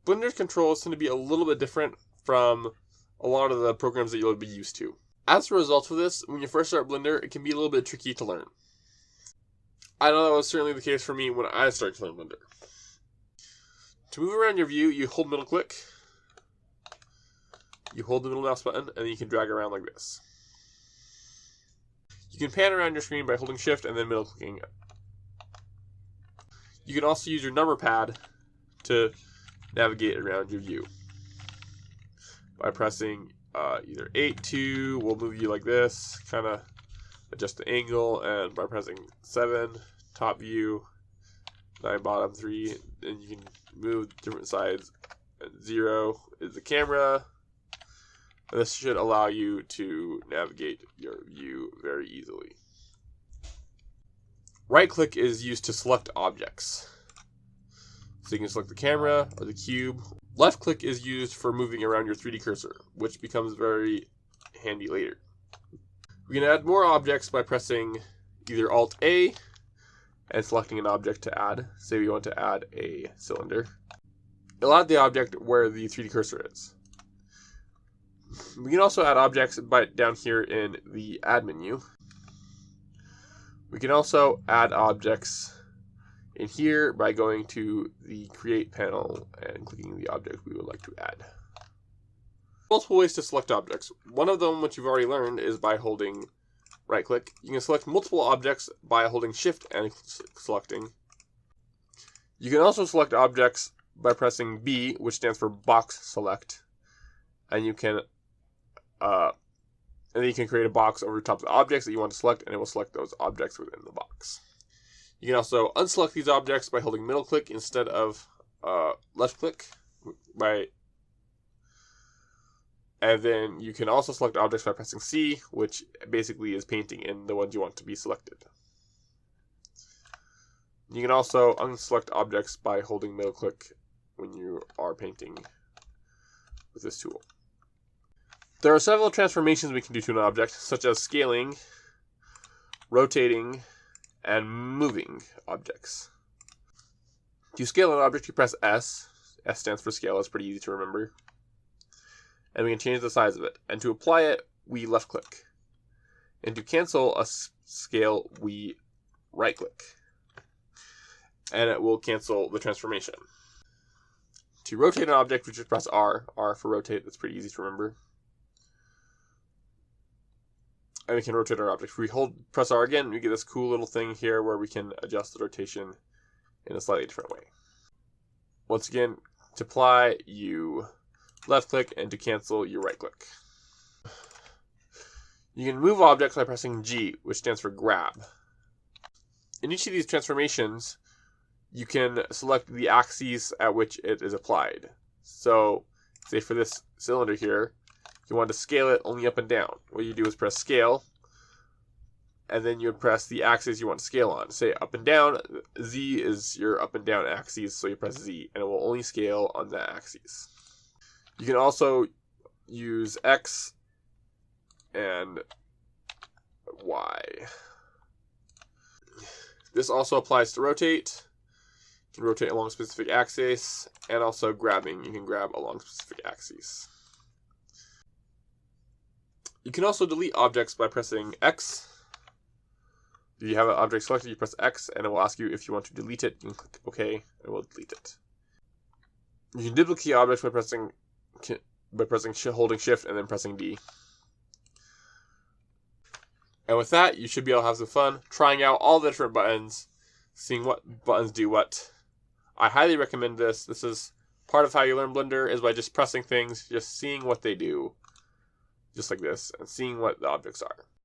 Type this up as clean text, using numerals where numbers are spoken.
Blender's controls tend to be a little bit different from a lot of the programs that you'll be used to. As a result of this, when you first start Blender, it can be a little bit tricky to learn. I know that was certainly the case for me when I started to learn Blender. To move around your view, you hold middle click, you hold the middle mouse button, and then you can drag around like this. You can pan around your screen by holding shift and then middle clicking. You can also use your number pad to navigate around your view by pressing either 8, 2 will move you like this, kind of adjust the angle, and by pressing 7, top view, 9, bottom, 3, and you can move different sides. And 0 is the camera. And this should allow you to navigate your view very easily. Right click is used to select objects. So you can select the camera or the cube. Left click is used for moving around your 3D cursor, which becomes very handy later. We can add more objects by pressing either Alt-A and selecting an object to add. Say we want to add a cylinder. It'll add the object where the 3D cursor is. We can also add objects down here in the Add menu. We can also add objects in here by going to the Create panel and clicking the object we would like to add. Multiple ways to select objects. One of them, which you've already learned, is by holding right click. You can select multiple objects by holding shift and selecting. You can also select objects by pressing B, which stands for box select, and you can then you can create a box over the top of the objects that you want to select, and it will select those objects within the box. You can also unselect these objects by holding middle click instead of left click. And then you can also select objects by pressing C, which basically is painting in the ones you want to be selected. You can also unselect objects by holding middle click when you are painting with this tool. There are several transformations we can do to an object, such as scaling, rotating, and moving objects. To scale an object, you press S. S stands for scale. It's pretty easy to remember. And we can change the size of it. And to apply it, we left click. And to cancel a scale, we right click. And it will cancel the transformation. To rotate an object, we just press R. R for rotate. That's pretty easy to remember. And we can rotate our object. If we press R again, we get this cool little thing here where we can adjust the rotation in a slightly different way. Once again, to apply, you left click, and to cancel, you right click. You can move objects by pressing G, which stands for grab. In each of these transformations, you can select the axes at which it is applied. So, say for this cylinder here, you want to scale it only up and down. What you do is press scale, and then you would press the axis you want to scale on. Say up and down, Z is your up and down axes, so you press Z, and it will only scale on that axis. You can also use X and Y. This also applies to rotate. You can rotate along a specific axis, and also grabbing. You can grab along specific axes. You can also delete objects by pressing X. If you have an object selected, you press X, and it will ask you if you want to delete it. You can click OK, and it will delete it. You can duplicate objects by holding Shift and then pressing D. And with that, you should be able to have some fun trying out all the different buttons, seeing what buttons do what. I highly recommend this. This is part of how you learn Blender, is by just pressing things, just seeing what they do, just like this, and seeing what the objects are.